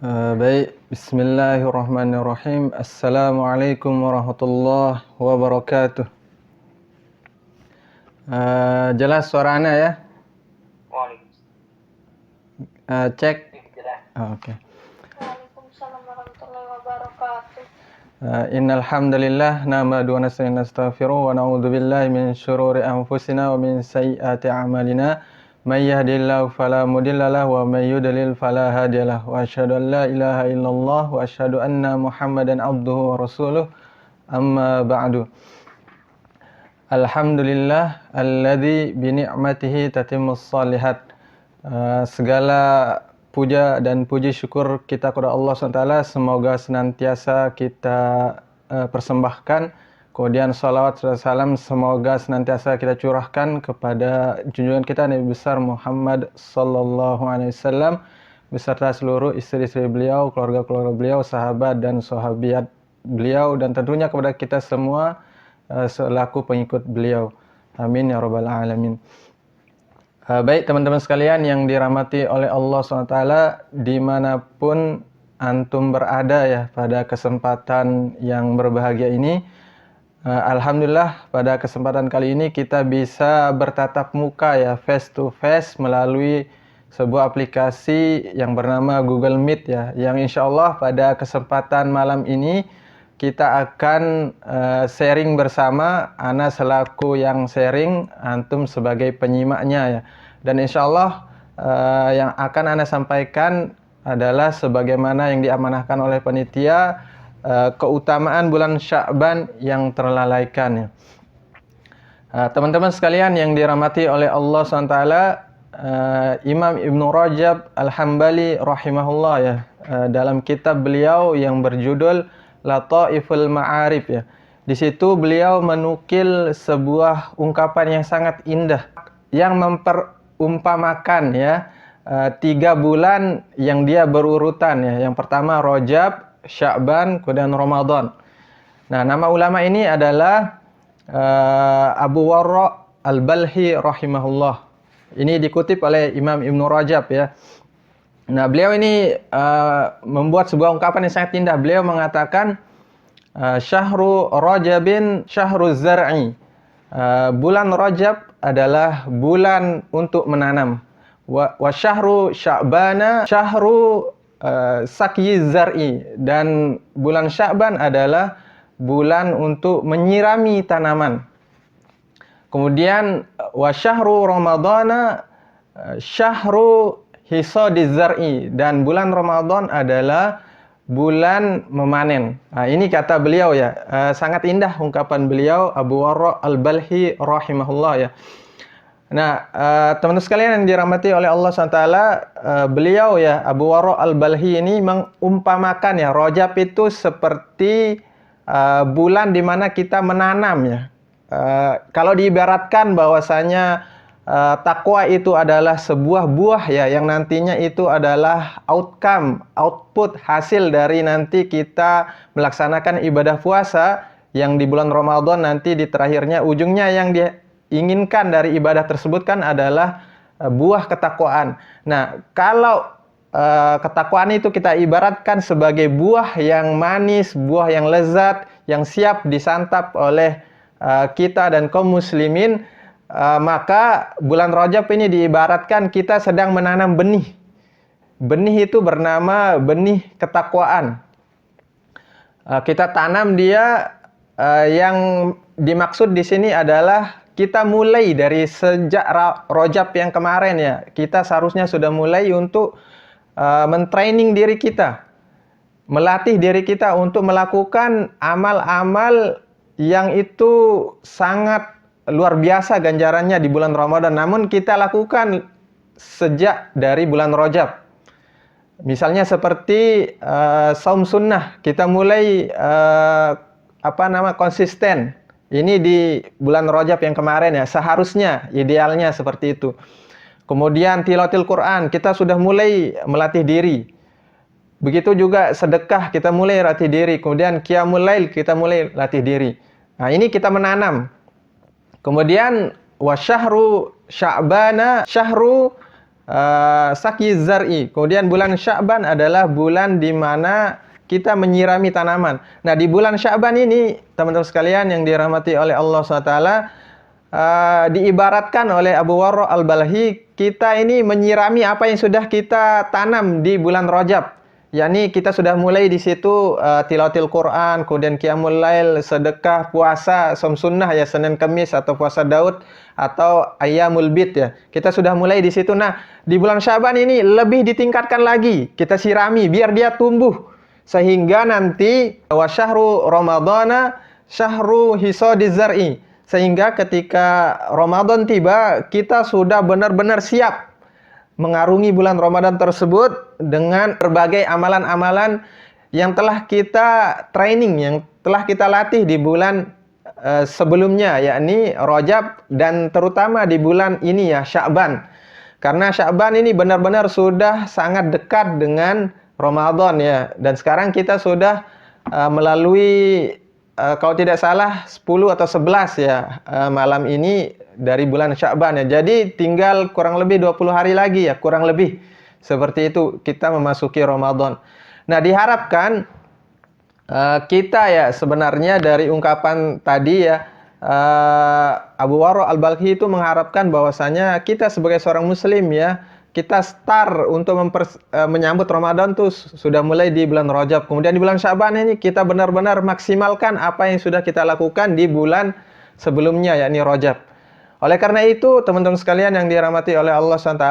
Baik, bismillahirrahmanirrahim. Assalamualaikum warahmatullahi wabarakatuh. Jelas suara Anda ya? Cek. Oke. Waalaikumsalam warahmatullahi wabarakatuh. Innal hamdalillah nahmaduhu wa nasta'inuhu wa nastaghfiruh wa na'udzu billahi min syururi anfusina wa min sayyiati a'malina. May yahdihillahu fala mudilla lahu wa may yudlil fala hadiyalah. Wa asyhadu an la ilaha illallah wa asyhadu anna Muhammadan abduhu wa rasuluh. Amma ba'du. Alhamdulillah alladzi bi ni'matihi tatimmus shalihat. Segala puja dan puji syukur kita kepada Allah SWT, semoga senantiasa kita persembahkan. Kemudian salawat dan salam semoga senantiasa kita curahkan kepada junjungan kita Nabi besar Muhammad sallallahu alaihi wasallam beserta seluruh istri-istri beliau, keluarga-keluarga beliau, sahabat dan sahabiat beliau, dan tentunya kepada kita semua selaku pengikut beliau. Amin ya rabbal alamin. Baik teman-teman sekalian yang dirahmati oleh Allah SWT, dimanapun antum berada ya pada kesempatan yang berbahagia ini. Alhamdulillah pada kesempatan kali ini kita bisa bertatap muka ya, face to face melalui sebuah aplikasi yang bernama Google Meet ya, yang insya Allah pada kesempatan malam ini kita akan sharing bersama, Ana selaku yang sharing, antum sebagai penyimaknya ya. Dan insya Allah yang akan Ana sampaikan adalah sebagaimana yang diamanahkan oleh panitia, keutamaan bulan Sya'ban yang terlalaikan ya. Teman-teman sekalian yang dirahmati oleh Allah SWT, Imam Ibnu Rajab Al-Hambali rahimahullah ya, dalam kitab beliau yang berjudul Lataiful Ma'arif ya, di situ beliau menukil sebuah ungkapan yang sangat indah yang memperumpamakan ya 3 bulan yang dia berurutan ya. Yang pertama Rajab, Sya'ban, kemudian Ramadan. Nah, nama ulama ini adalah Abu Warra Al-Balhi rahimahullah. Ini dikutip oleh Imam Ibnu Rajab ya. Nah, beliau ini membuat sebuah ungkapan yang sangat indah. Beliau mengatakan Syahru Rajabin Syahru Zar'i. Bulan Rajab adalah bulan untuk menanam. Wa syahru Sya'bana Syahru Sakyi Zar'i, dan bulan Sya'ban adalah bulan untuk menyirami tanaman. Kemudian wa syahru Ramadana syahru Hisadiz Zar'i, dan bulan Ramadan adalah bulan memanen. Nah, ini kata beliau ya, sangat indah ungkapan beliau Abu Warra Al-Balhi rahimahullah ya. Nah, teman-teman sekalian yang dirahmati oleh Allah SWT, beliau ya, Abu Warra Al-Balhi ini mengumpamakan ya, Rajab itu seperti bulan di mana kita menanam ya. Kalau diibaratkan bahwasanya takwa itu adalah sebuah buah ya, yang nantinya itu adalah output, hasil dari nanti kita melaksanakan ibadah puasa yang di bulan Ramadan nanti di terakhirnya, ujungnya yang diinginkan dari ibadah tersebut kan adalah buah ketakwaan. Nah, kalau ketakwaan itu kita ibaratkan sebagai buah yang manis, buah yang lezat, yang siap disantap oleh kita dan kaum muslimin, maka bulan Rajab ini diibaratkan kita sedang menanam benih. Benih itu bernama benih ketakwaan. Kita tanam dia, yang dimaksud di sini adalah kita mulai dari sejak Rajab yang kemarin ya. Kita seharusnya sudah mulai untuk mentraining diri kita, melatih diri kita untuk melakukan amal-amal yang itu sangat luar biasa ganjarannya di bulan Ramadan, namun kita lakukan sejak dari bulan Rajab. Misalnya seperti saum sunnah, kita mulai konsisten. Ini di bulan Rajab yang kemarin ya, seharusnya idealnya seperti itu. Kemudian tilawatil Quran, kita sudah mulai melatih diri. Begitu juga sedekah, kita mulai latih diri. Kemudian qiyamul lail, kita mulai latih diri. Nah, ini kita menanam. Kemudian wa syahru Sya'bana syahru Saqyi zar'i. Kemudian bulan Sya'ban adalah bulan di mana kita menyirami tanaman. Nah, di bulan Sya'ban ini, teman-teman sekalian yang dirahmati oleh Allah SWT, diibaratkan oleh Abu Warra Al-Balhi, kita ini menyirami apa yang sudah kita tanam di bulan Rajab. yakni kita sudah mulai di situ tilawatil Quran, kemudian qiyamul lail, sedekah, puasa, som sunnah ya, Senin Kamis atau puasa Daud atau ayyamul bid ya. Kita sudah mulai di situ. Nah, di bulan Syaban ini lebih ditingkatkan lagi. Kita sirami biar dia tumbuh sehingga nanti wa syahru ramadhana syahru hisadiz zar'i. Sehingga ketika Ramadan tiba, kita sudah benar-benar siap mengarungi bulan Ramadan tersebut dengan berbagai amalan-amalan yang telah kita training, yang telah kita latih di bulan sebelumnya, yakni Rajab dan terutama di bulan ini ya, Sya'ban. Karena Sya'ban ini benar-benar sudah sangat dekat dengan Ramadan ya. Dan sekarang kita sudah melalui kalau tidak salah 10 atau 11 ya malam ini dari bulan Sya'ban ya. Jadi tinggal kurang lebih 20 hari lagi ya, kurang lebih. Seperti itu kita memasuki Ramadan. Nah, diharapkan kita ya sebenarnya dari ungkapan tadi ya, Abu Warra Al-Balhi itu mengharapkan bahwasanya kita sebagai seorang muslim ya, kita start untuk menyambut Ramadan tuh sudah mulai di bulan Rajab. Kemudian di bulan Sya'ban ini kita benar-benar maksimalkan apa yang sudah kita lakukan di bulan sebelumnya, yakni Rajab. Oleh karena itu, teman-teman sekalian yang dirahmati oleh Allah SWT,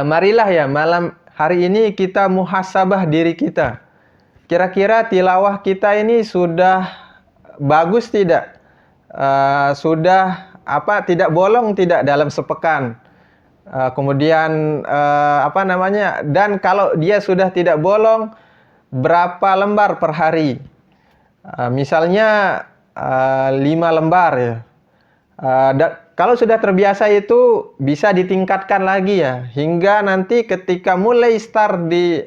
marilah ya malam hari ini kita muhasabah diri kita. Kira-kira tilawah kita ini sudah bagus tidak? Sudah tidak bolong tidak dalam sepekan? Kemudian dan kalau dia sudah tidak bolong, berapa lembar per hari? Misalnya 5 lembar ya. Kalau sudah terbiasa itu bisa ditingkatkan lagi ya, hingga nanti ketika mulai start di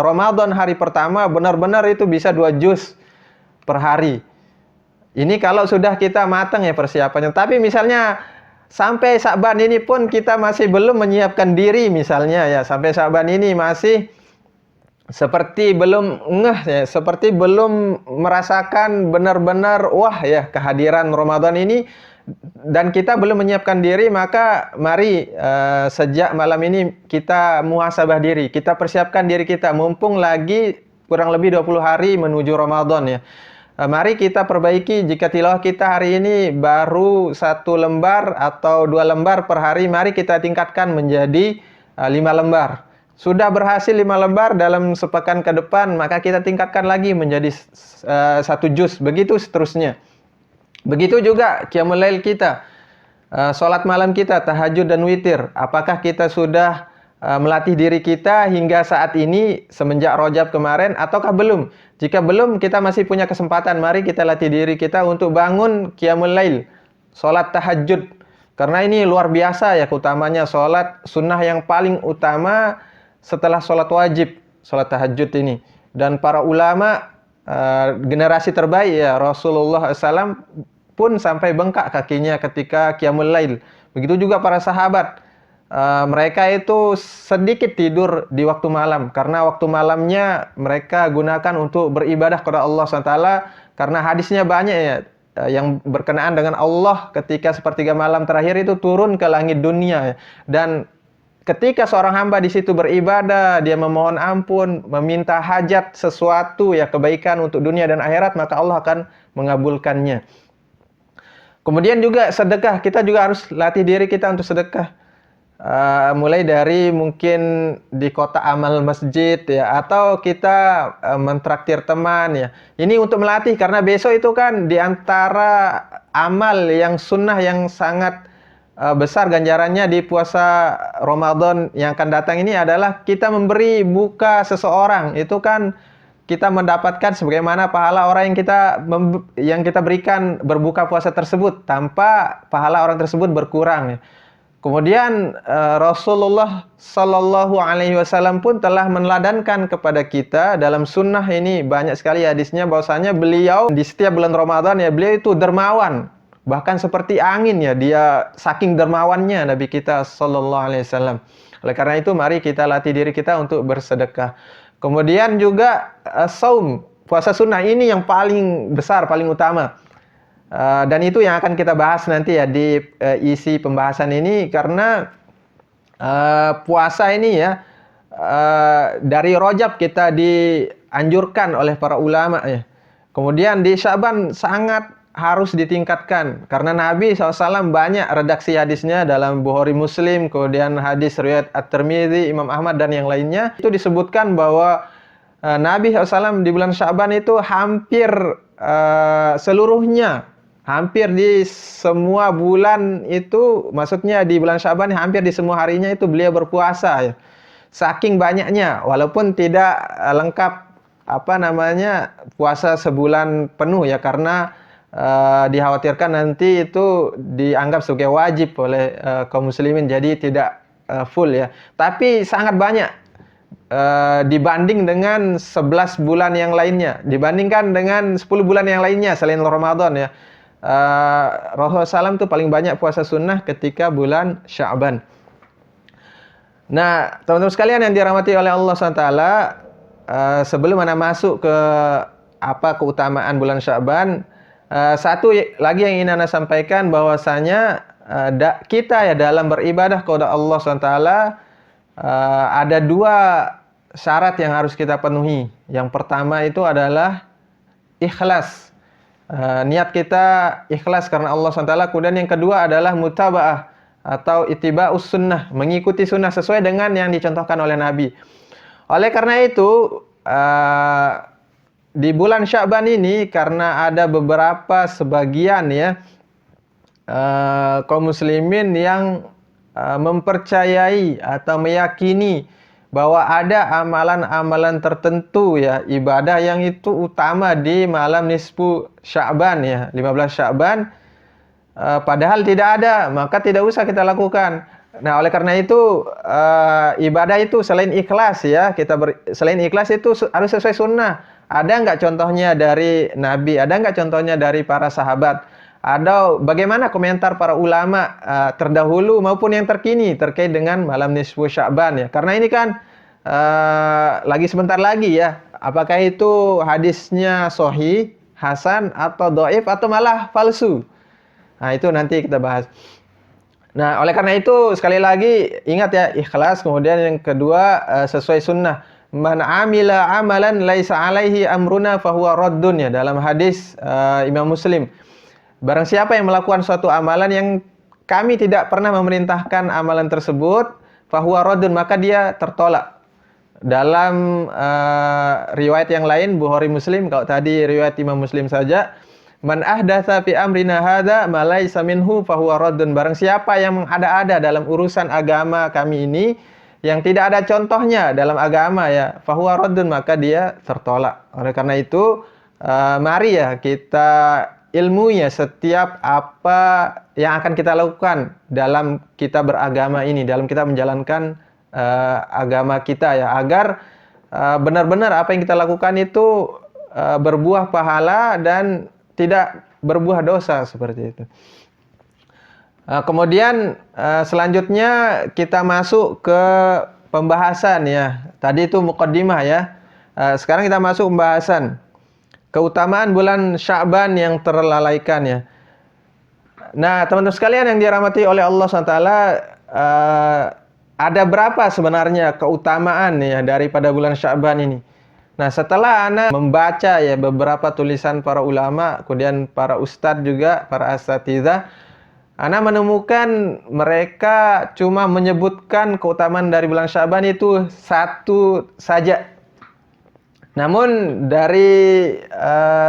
Ramadan hari pertama benar-benar itu bisa 2 juz per hari. Ini kalau sudah kita matang ya persiapannya. Tapi misalnya sampai Sya'ban ini pun kita masih belum menyiapkan diri misalnya ya, sampai Sya'ban ini masih seperti belum ngeh ya, seperti belum merasakan benar-benar wah ya kehadiran Ramadan ini, dan kita belum menyiapkan diri, maka mari sejak malam ini kita muhasabah diri, kita persiapkan diri kita mumpung lagi kurang lebih 20 hari menuju Ramadan ya. Mari kita perbaiki, jika tilawah kita hari ini baru 1 lembar atau 2 lembar per hari, mari kita tingkatkan menjadi 5 lembar. Sudah berhasil 5 lembar dalam sepekan ke depan, maka kita tingkatkan lagi menjadi 1 juz, begitu seterusnya. Begitu juga qiyamul lail kita, sholat malam kita, tahajud dan witir. Apakah kita sudah melatih diri kita hingga saat ini semenjak Rajab kemarin ataukah belum? Jika belum, kita masih punya kesempatan. Mari kita latih diri kita untuk bangun qiyamul lail, sholat tahajud. Karena ini luar biasa ya keutamanya, sholat sunnah yang paling utama setelah sholat wajib, sholat tahajud ini. Dan para ulama generasi terbaik ya, Rasulullah SAW pun sampai bengkak kakinya ketika qiyamul lail. Begitu juga para sahabat. Mereka itu sedikit tidur di waktu malam, karena waktu malamnya mereka gunakan untuk beribadah kepada Allah SWT, karena hadisnya banyak ya yang berkenaan dengan Allah ketika sepertiga malam terakhir itu turun ke langit dunia ya. Dan ketika seorang hamba di situ beribadah, dia memohon ampun, meminta hajat sesuatu ya, kebaikan untuk dunia dan akhirat, maka Allah akan mengabulkannya. Kemudian juga sedekah, kita juga harus latih diri kita untuk sedekah. Mulai dari mungkin di kota amal masjid ya, atau kita mentraktir teman ya. Ini untuk melatih, karena besok itu kan di antara amal yang sunnah yang sangat besar ganjarannya di puasa Ramadan yang akan datang ini adalah kita memberi buka seseorang. Itu kan kita mendapatkan sebagaimana pahala orang yang kita berikan berbuka puasa tersebut, tanpa pahala orang tersebut berkurang ya. Kemudian Rasulullah Sallallahu Alaihi Wasallam pun telah meneladankan kepada kita dalam sunnah ini, banyak sekali hadisnya bahwasanya beliau di setiap bulan Ramadan ya, beliau itu dermawan, bahkan seperti angin ya, dia saking dermawannya Nabi kita sallallahu alaihi wasallam. Oleh karena itu mari kita latih diri kita untuk bersedekah. Kemudian juga saum, puasa sunnah ini yang paling besar, paling utama. Dan itu yang akan kita bahas nanti ya di isi pembahasan ini, karena puasa ini ya dari Rajab kita dianjurkan oleh para ulama ya. Kemudian di Syaban sangat harus ditingkatkan karena Nabi SAW banyak redaksi hadisnya dalam Bukhari, Muslim, kemudian hadis riwayat At-Tirmidzi, Imam Ahmad dan yang lainnya. Itu disebutkan bahwa Nabi SAW di bulan Syaban itu hampir seluruhnya, hampir di semua bulan itu, maksudnya di bulan Syaban hampir di semua harinya itu beliau berpuasa ya. Saking banyaknya, walaupun tidak lengkap puasa sebulan penuh ya, karena dikhawatirkan nanti itu dianggap sebagai wajib oleh kaum muslimin, jadi tidak full ya. Tapi sangat banyak dibanding dengan 11 bulan yang lainnya, dibandingkan dengan 10 bulan yang lainnya selain Ramadan ya. Rasulullah SAW itu paling banyak puasa sunnah ketika bulan Sya'ban. Nah, teman-teman sekalian yang dirahmati oleh Allah SWT, sebelum Anda masuk ke keutamaan bulan Sya'ban, satu lagi yang ingin Anda sampaikan bahwasanya kita ya dalam beribadah kepada Allah SWT ada dua syarat yang harus kita penuhi. Yang pertama itu adalah ikhlas. Niat kita ikhlas karena Allah SWT. Kemudian yang kedua adalah mutaba'ah atau ittiba'us sunnah, mengikuti sunnah sesuai dengan yang dicontohkan oleh Nabi. Oleh karena itu di bulan Sya'ban ini, karena ada beberapa sebagian ya kaum muslimin yang mempercayai atau meyakini bahwa ada amalan-amalan tertentu ya, ibadah yang itu utama di malam nisfu Sya'ban ya, 15 Sya'ban, padahal tidak ada, maka tidak usah kita lakukan. Nah, oleh karena itu ibadah itu selain ikhlas ya, selain ikhlas itu harus sesuai sunnah. Ada nggak contohnya dari Nabi? Ada nggak contohnya dari para sahabat? Ada bagaimana komentar para ulama terdahulu maupun yang terkini terkait dengan malam nisfu Sya'ban ya? Karena ini kan lagi sebentar lagi ya. Apakah itu hadisnya sahih, hasan, atau dhaif, atau malah palsu? Nah, itu nanti kita bahas. Nah, oleh karena itu sekali lagi ingat ya, ikhlas. Kemudian yang kedua sesuai sunnah. Man amila amalan laisa alaihi amruna fahuwa raddun ya, dalam hadis Imam Muslim. Barang siapa yang melakukan suatu amalan yang kami tidak pernah memerintahkan amalan tersebut, fahuwa raddun, maka dia tertolak. Dalam riwayat yang lain Bukhari, Muslim, kalau tadi riwayat Imam Muslim saja, man ahdatsa fi amrina hadza ma laisa minhu fahuwa raddun. Barang siapa yang mengada-ada dalam urusan agama kami ini yang tidak ada contohnya dalam agama ya, fahuwa raddun, maka dia tertolak. Oleh karena itu mari ya kita ilmunya setiap apa yang akan kita lakukan dalam kita beragama ini, dalam kita menjalankan agama kita ya, agar benar-benar apa yang kita lakukan itu berbuah pahala dan tidak berbuah dosa, seperti itu. Kemudian selanjutnya kita masuk ke pembahasan ya. Tadi itu muqaddimah ya. Sekarang kita masuk pembahasan keutamaan bulan Sya'ban yang terlalaikan ya. Nah, teman-teman sekalian yang dirahmati oleh Allah SWT, ada berapa sebenarnya keutamaan ya daripada bulan Sya'ban ini? Nah, setelah Ana membaca ya beberapa tulisan para ulama, kemudian para ustadz juga, para asatidzah, Ana menemukan mereka cuma menyebutkan keutamaan dari bulan Sya'ban itu satu saja. Namun dari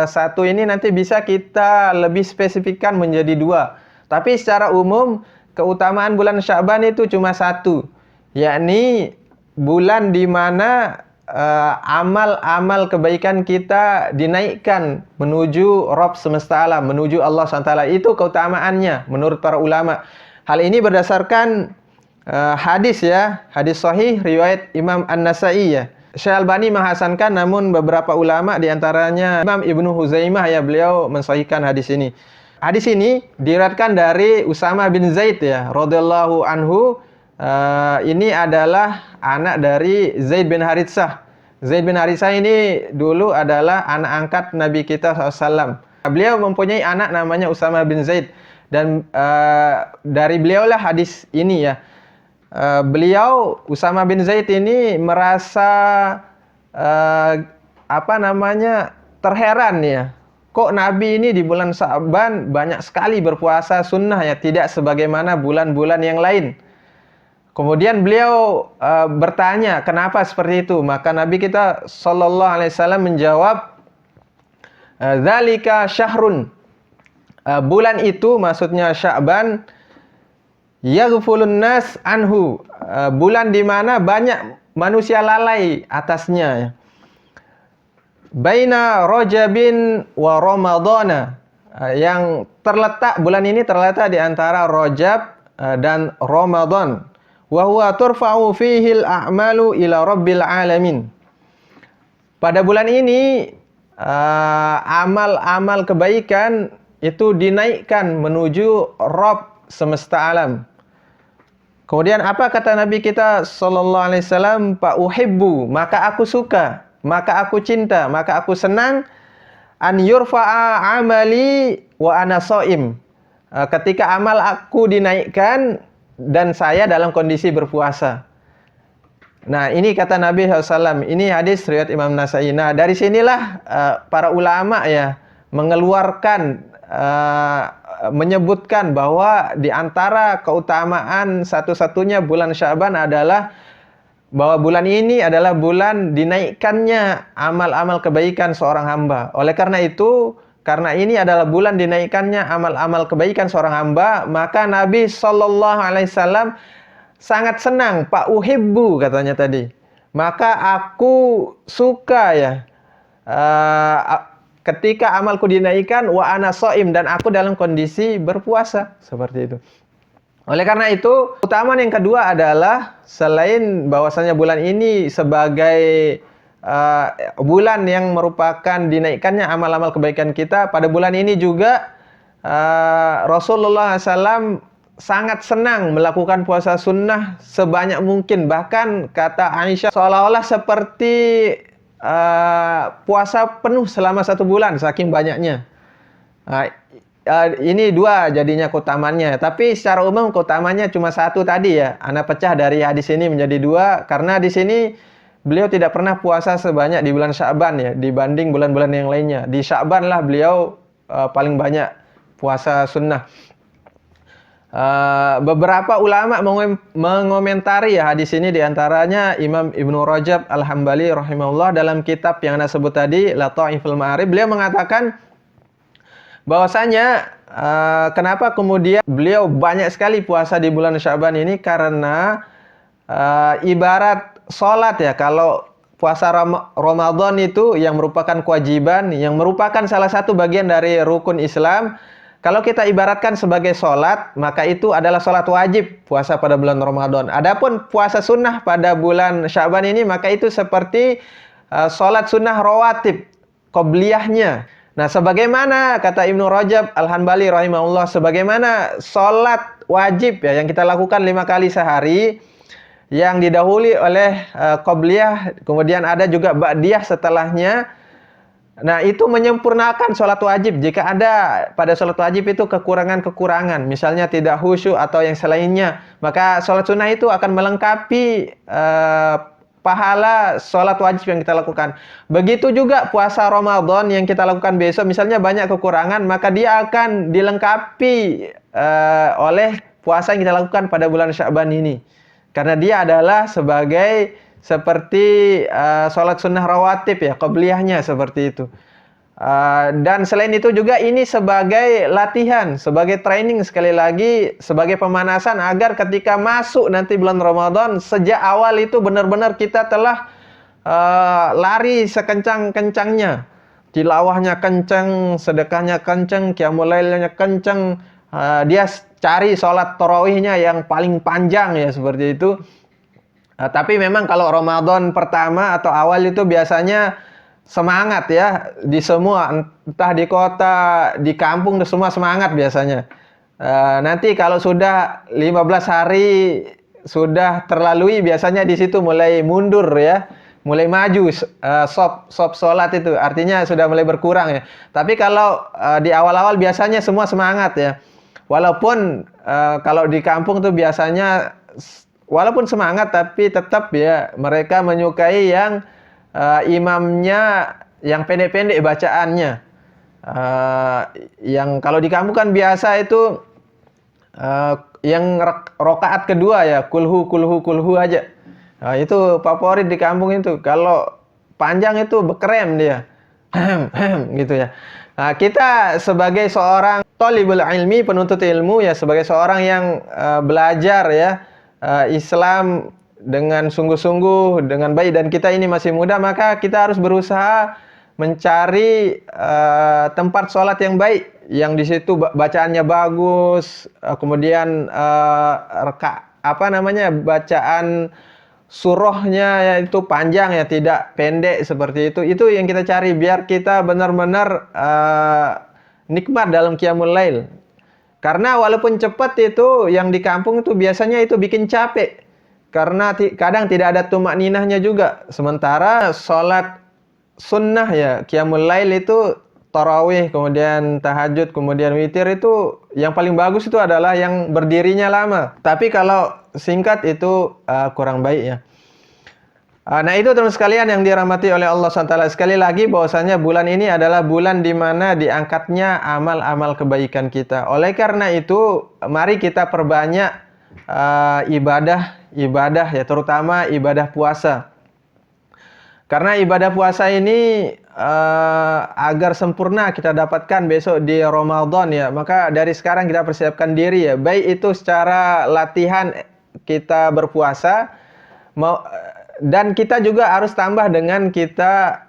satu ini nanti bisa kita lebih spesifikkan menjadi dua. Tapi secara umum keutamaan bulan Sya'ban itu cuma satu, yakni bulan di mana amal-amal kebaikan kita dinaikkan menuju Rabb semesta alam, menuju Allah SWT. Itu keutamaannya menurut para ulama. Hal ini berdasarkan hadis ya, hadis sahih riwayat Imam An-Nasa'i ya. Syekh Albani menghasankan, namun beberapa ulama diantaranya Imam Ibnu Huzaimah ya, beliau mensahihkan hadis ini. Hadis ini diriwayatkan dari Usama bin Zaid ya, radhiyallahu anhu. Ini adalah anak dari Zaid bin Haritsah. Zaid bin Haritsah ini dulu adalah anak angkat Nabi kita SAW. Beliau mempunyai anak namanya Usama bin Zaid. Dan dari beliaulah hadis ini ya. Beliau, Usama bin Zaid ini merasa terheran ya. Kok Nabi ini di bulan Sya'ban banyak sekali berpuasa sunnah ya, tidak sebagaimana bulan-bulan yang lain. Kemudian beliau bertanya, kenapa seperti itu? Maka Nabi kita sallallahu alaihi wasallam menjawab, "Dzalika syahrun." Bulan itu maksudnya Sya'ban, yaghfulun nas anhu. Bulan di mana banyak manusia lalai atasnya ya. Baina Rajabin wa Ramadana, yang terletak, bulan ini terletak di antara Rajab dan Ramadan. Wa huwa turfa'u fihil a'malu ila rabbil alamin. Pada bulan ini amal-amal kebaikan itu dinaikkan menuju Rabb semesta alam. Kemudian apa kata Nabi kita sallallahu alaihi wasallam? Fa uhibbu, maka aku suka, maka aku cinta, maka aku senang, an yurfa'a amali wa ana shaim. Ketika amal aku dinaikkan dan saya dalam kondisi berpuasa. Nah, ini kata Nabi SAW. Ini hadis riwayat Imam Nasai. Nah, dari sinilah para ulama ya mengeluarkan, menyebutkan bahwa di antara keutamaan satu-satunya bulan Sya'ban adalah bahwa bulan ini adalah bulan dinaikkannya amal-amal kebaikan seorang hamba. Oleh karena itu, karena ini adalah bulan dinaikkannya amal-amal kebaikan seorang hamba, maka Nabi sallallahu alaihi wasallam sangat senang, Pak uhibbu katanya tadi. Maka aku suka ya ketika amalku dinaikkan wa ana shaim, dan aku dalam kondisi berpuasa, seperti itu. Oleh karena itu, keutamaan yang kedua adalah selain bahwasanya bulan ini sebagai bulan yang merupakan dinaikkannya amal-amal kebaikan kita, pada bulan ini juga Rasulullah SAW sangat senang melakukan puasa sunnah sebanyak mungkin. Bahkan kata Aisyah seolah-olah seperti puasa penuh selama 1 bulan, saking banyaknya. Ini dua jadinya keutamannya. Tapi secara umum keutamannya cuma satu tadi ya. Ana pecah dari hadis ini menjadi 2 karena di sini beliau tidak pernah puasa sebanyak di bulan Sya'ban ya dibanding bulan-bulan yang lainnya. Di Sya'ban lah beliau paling banyak puasa sunnah. Beberapa ulama mengomentari ya hadis ini, diantaranya Imam Ibnu Rajab Al-Hambali rahimahullah dalam kitab yang Anda sebut tadi, Lataiful Ma'arif, beliau mengatakan bahwasanya kenapa kemudian beliau banyak sekali puasa di bulan Sya'ban ini, karena ibarat sholat ya, kalau puasa Ramadan itu yang merupakan kewajiban, yang merupakan salah satu bagian dari rukun Islam. Kalau kita ibaratkan sebagai sholat, maka itu adalah sholat wajib puasa pada bulan Ramadan. Adapun puasa sunnah pada bulan Sya'ban ini, maka itu seperti sholat sunnah rawatib, qobliyahnya. Nah, sebagaimana kata Ibnu Rajab Al-Hanbali rahimahullah, sebagaimana sholat wajib ya yang kita lakukan 5 kali sehari, yang didahului oleh qobliyah, kemudian ada juga ba'diyah setelahnya. Nah, itu menyempurnakan sholat wajib. Jika ada pada sholat wajib itu kekurangan-kekurangan, misalnya tidak khusyuk atau yang selainnya, maka sholat sunnah itu akan melengkapi pahala sholat wajib yang kita lakukan. Begitu juga puasa Ramadan yang kita lakukan besok, misalnya banyak kekurangan, maka dia akan dilengkapi oleh puasa yang kita lakukan pada bulan Sya'ban ini. Karena dia adalah sebagai seperti sholat sunnah rawatib ya, qobliyahnya seperti itu. Dan selain itu juga ini sebagai latihan, sebagai training, sekali lagi sebagai pemanasan agar ketika masuk nanti bulan Ramadan, sejak awal itu benar-benar kita telah lari sekencang-kencangnya. Tilawahnya kencang, sedekahnya kencang, qiyamul lailnya kencang. Dia cari sholat tarawihnya yang paling panjang ya, seperti itu. Tapi memang kalau Ramadan pertama atau awal itu biasanya semangat ya di semua, entah di kota, di kampung, semua semangat biasanya. Nanti kalau sudah 15 hari sudah terlalui, biasanya di situ mulai mundur ya, mulai maju, sop sholat itu artinya sudah mulai berkurang ya. Tapi kalau di awal-awal biasanya semua semangat ya. Walaupun kalau di kampung tuh biasanya walaupun semangat tapi tetap ya mereka menyukai yang imamnya yang pendek-pendek bacaannya. Yang kalau di kampung kan biasa itu yang rokaat kedua ya, kulhu aja. Itu favorit di kampung itu. Kalau panjang itu bekerem dia. Gitu ya. Nah, kita sebagai seorang thalibul ilmi, penuntut ilmu ya, sebagai seorang yang belajar ya Islam dengan sungguh-sungguh, dengan baik, dan kita ini masih muda, maka kita harus berusaha mencari tempat sholat yang baik, yang di situ bacaannya bagus, kemudian bacaan surahnya itu panjang ya, tidak pendek seperti itu. Itu yang kita cari biar kita benar-benar nikmat dalam qiyamul lail. Karena walaupun cepat itu yang di kampung itu biasanya itu bikin capek. Karena kadang tidak ada tumak ninahnya juga. Sementara sholat sunnah ya, qiyamul lail itu tarawih, kemudian tahajud, kemudian witir, itu yang paling bagus itu adalah yang berdirinya lama. Tapi kalau singkat itu kurang baik ya. Nah itu teman sekalian yang dirahmati oleh Allah SWT. Sekali lagi bahwasanya bulan ini adalah bulan di mana diangkatnya amal-amal kebaikan kita. Oleh karena itu mari kita perbanyak ibadah ya, terutama ibadah puasa. Karena ibadah puasa ini agar sempurna kita dapatkan besok di Ramadan ya, maka dari sekarang kita persiapkan diri ya, baik itu secara latihan kita berpuasa, dan kita juga harus tambah dengan kita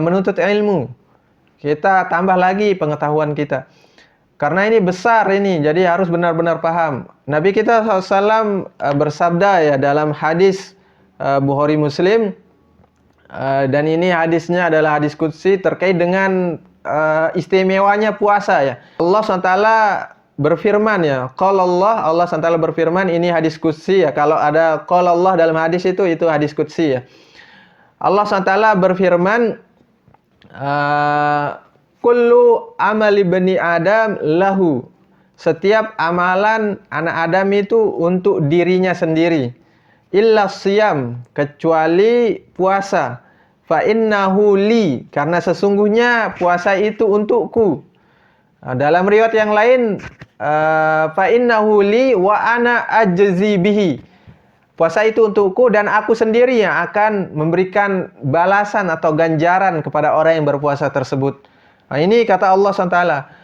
menuntut ilmu. Kita tambah lagi pengetahuan kita. Karena ini besar ini, jadi harus benar-benar paham. Nabi kita SAW bersabda ya dalam hadis Bukhari Muslim, dan ini hadisnya adalah hadis qudsi terkait dengan istimewanya puasa ya. Allah SWT berfirman ya, qala Allah SWT berfirman, ini hadis qudsi ya. Kalau ada qala Allah dalam hadis itu hadis qudsi ya. Allah SWT berfirman, kullu amali bani Adam lahu. Setiap amalan anak Adam itu untuk dirinya sendiri. Illa siyam, kecuali puasa. Fa innahu li, karena sesungguhnya puasa itu untukku. Dalam riwayat yang lain, fa innahu li wa ana ajzi bihi. Puasa itu untukku dan aku sendiri yang akan memberikan balasan atau ganjaran kepada orang yang berpuasa tersebut. Nah, ini kata Allah SWT.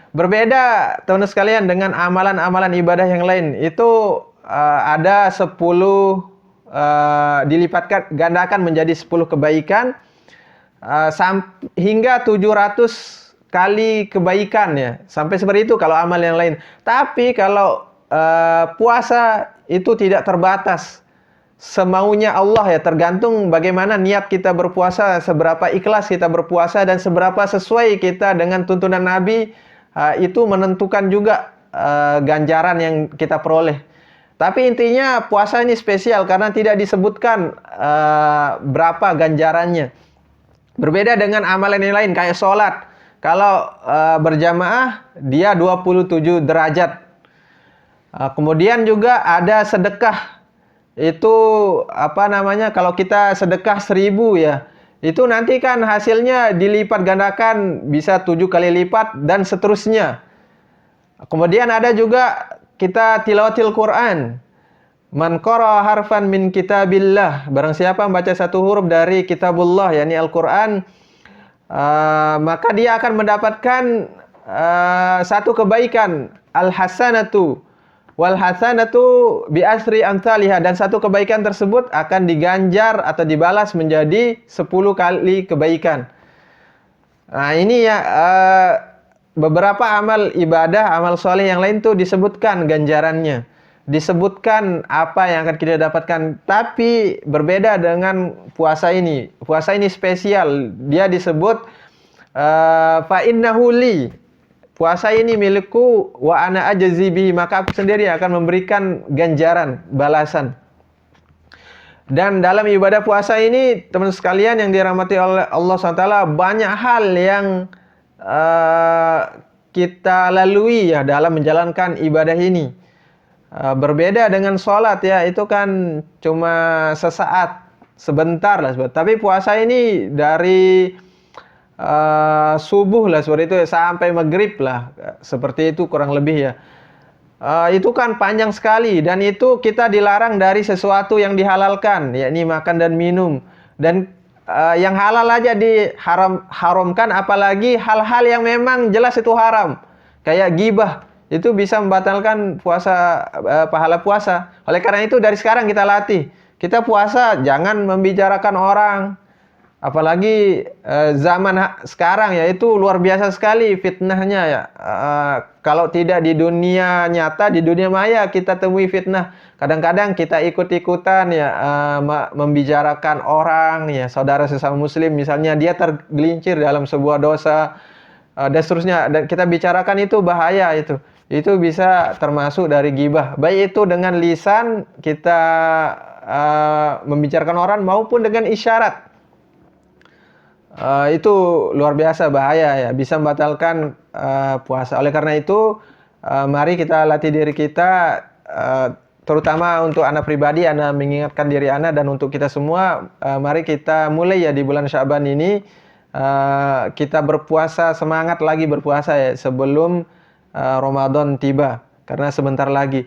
Berbeda teman-teman sekalian dengan amalan-amalan ibadah yang lain. Itu ada 10 dilipatkan, gandakan menjadi 10 kebaikan hingga 700 kali kebaikan ya. Sampai seperti itu kalau amal yang lain. Tapi kalau puasa itu tidak terbatas. Semaunya Allah ya, tergantung bagaimana niat kita berpuasa, seberapa ikhlas kita berpuasa, dan seberapa sesuai kita dengan tuntunan Nabi, itu menentukan juga ganjaran yang kita peroleh. Tapi intinya puasa ini spesial karena tidak disebutkan berapa ganjarannya. Berbeda dengan amalan yang lain kayak sholat. Kalau berjamaah dia 27 derajat. Kemudian juga ada sedekah. Itu kalau kita sedekah 1000 ya, itu nanti kan hasilnya dilipat gandakan bisa 7 kali lipat dan seterusnya. Kemudian ada juga kita tilawatil Quran. Man qara harfan min kitabillah, barang siapa membaca satu huruf dari kitabullah yakni Al-Qur'an, maka dia akan mendapatkan satu kebaikan, al-hasanatu wal hasanatu bi asri amsalihha, dan satu kebaikan tersebut akan diganjar atau dibalas menjadi 10 kali kebaikan. Nah, ini ya beberapa amal ibadah, amal soleh yang lain tuh disebutkan ganjarannya. disebutkan apa yang akan kita dapatkan. Tapi berbeda dengan puasa ini. Puasa ini spesial. Dia disebut fa innahu li. Puasa ini milikku wa ana ajzi bihi, maka aku sendiri akan memberikan ganjaran, balasan. Dan dalam ibadah puasa ini, teman sekalian yang dirahmati oleh Allah SWT, banyak hal yang kita lalui ya dalam menjalankan ibadah ini. Berbeda dengan sholat ya, itu kan cuma sesaat, sebentar lah. Tapi puasa ini dari subuh lah seperti itu sampai maghrib lah, seperti itu kurang lebih ya. Itu kan panjang sekali, dan itu kita dilarang dari sesuatu yang dihalalkan, yakni makan dan minum. Dan yang halal aja diharamkan, apalagi hal-hal yang memang jelas itu haram, kayak ghibah, itu bisa membatalkan puasa, pahala puasa. Oleh karena itu dari sekarang kita latih, kita puasa jangan membicarakan orang. Apalagi zaman sekarang ya, itu luar biasa sekali fitnahnya ya. Kalau tidak di dunia nyata, di dunia maya kita temui fitnah. Kadang-kadang kita ikut-ikutan ya, membicarakan orang ya, saudara sesama muslim misalnya dia tergelincir dalam sebuah dosa dan seterusnya, dan kita bicarakan, itu bahaya itu. Itu bisa termasuk dari ghibah. Baik itu dengan lisan kita membicarakan orang maupun dengan isyarat. Itu luar biasa bahaya ya, bisa membatalkan puasa. Oleh karena itu mari kita latih diri kita, terutama untuk anak pribadi, anak mengingatkan diri anak, dan untuk kita semua, mari kita mulai ya di bulan Sya'ban ini, kita berpuasa, semangat lagi berpuasa ya sebelum Ramadan tiba, karena sebentar lagi.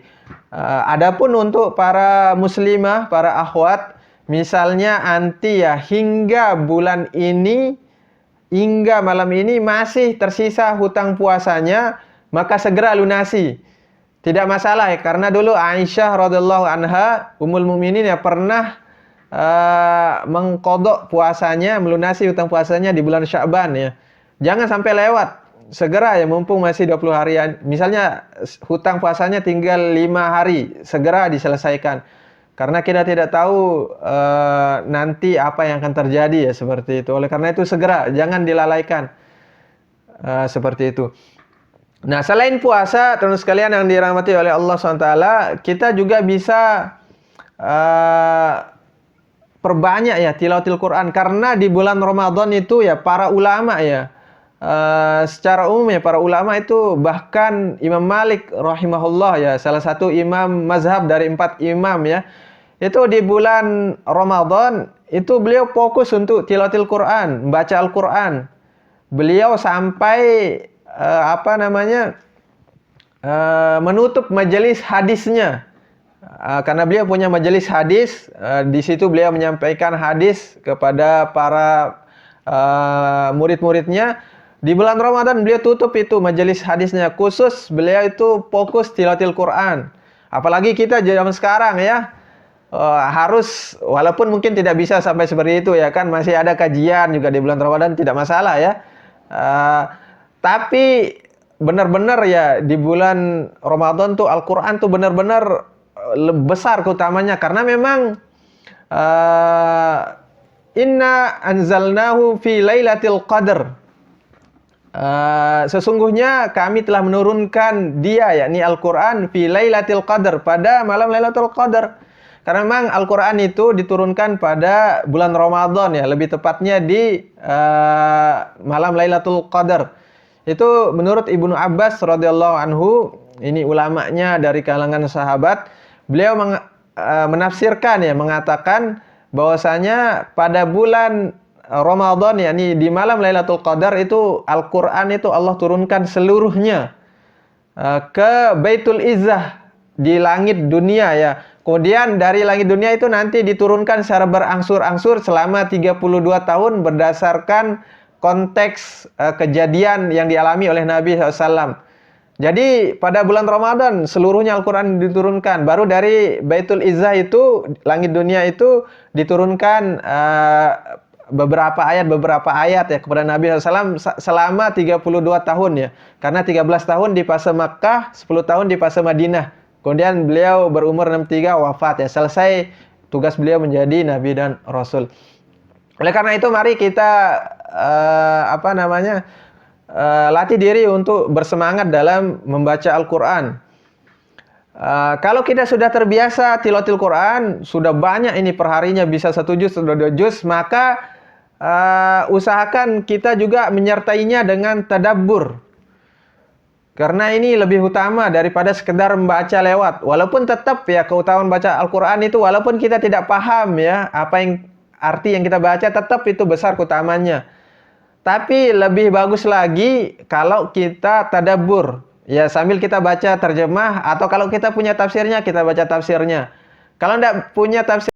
Adapun untuk para muslimah, para akhwat, misalnya anti ya, hingga bulan ini, hingga malam ini masih tersisa hutang puasanya, maka segera lunasi. Tidak masalah ya, karena dulu Aisyah radhiyallahu anha, Ummul Mukminin ya, pernah mengqadha puasanya, melunasi hutang puasanya di bulan Sya'ban ya. Jangan sampai lewat. Segera ya, mumpung masih 20 harian. Misalnya hutang puasanya tinggal 5 hari, segera diselesaikan. Karena kita tidak tahu nanti apa yang akan terjadi ya, seperti itu. Oleh karena itu segera, jangan dilalaikan. Seperti itu. Nah, selain puasa, teman sekalian yang dirahmati oleh Allah SWT, kita juga bisa perbanyak ya tilawatil Quran. Karena di bulan Ramadan itu ya, para ulama ya, secara umum ya, para ulama itu, bahkan Imam Malik rahimahullah ya, salah satu imam mazhab dari 4 imam ya, itu di bulan Ramadan itu beliau fokus untuk tilawatil Quran, membaca Al-Quran. Beliau sampai menutup majelis hadisnya, karena beliau punya majelis hadis. Di situ beliau menyampaikan hadis kepada para murid-muridnya. Di bulan Ramadan beliau tutup itu majelis hadisnya, khusus beliau itu fokus tilawatil Quran. Apalagi kita zaman sekarang ya, harus, walaupun mungkin tidak bisa sampai seperti itu ya kan, masih ada kajian juga di bulan Ramadan, tidak masalah ya. Tapi benar-benar ya, di bulan Ramadan tuh Al-Quran tuh benar-benar besar keutamanya, karena memang inna anzalnahu fi lailatul qadr. Sesungguhnya kami telah menurunkan dia, yakni Al-Quran, fi lailatul qadr, pada malam Lailatul Qadar. Karena memang Al-Quran itu diturunkan pada bulan Ramadan ya, lebih tepatnya di malam Lailatul Qadar. Itu menurut Ibnu Abbas radhiyallahu anhu, ini ulamanya dari kalangan sahabat, beliau menafsirkan ya, mengatakan bahwasanya pada bulan Ramadan yakni di malam Lailatul Qadar itu, Al-Quran itu Allah turunkan seluruhnya ke Baitul Izzah di langit dunia ya. Kemudian dari langit dunia itu nanti diturunkan secara berangsur-angsur selama 32 tahun berdasarkan konteks kejadian yang dialami oleh Nabi SAW. Jadi pada bulan Ramadan seluruhnya Al-Quran diturunkan. Baru dari Baitul Izzah itu, langit dunia itu, diturunkan beberapa ayat ya kepada Nabi SAW selama 32 tahun ya. Karena 13 tahun di fase Makkah, 10 tahun di fase Madinah. Kemudian beliau berumur 63 wafat ya. Selesai tugas beliau menjadi nabi dan rasul. Oleh karena itu mari kita latih diri untuk bersemangat dalam membaca Al-Qur'an. Kalau kita sudah terbiasa tilawatil Quran, sudah banyak ini perharinya bisa 1 juz, sudah 2 juz, maka usahakan kita juga menyertainya dengan tadabbur. Karena ini lebih utama daripada sekedar membaca lewat. Walaupun tetap ya keutamaan baca Al-Quran itu, walaupun kita tidak paham ya apa yang arti yang kita baca, tetap itu besar keutamanya. Tapi lebih bagus lagi kalau kita tadabbur. Ya sambil kita baca terjemah, atau kalau kita punya tafsirnya, kita baca tafsirnya. Kalau tidak punya tafsir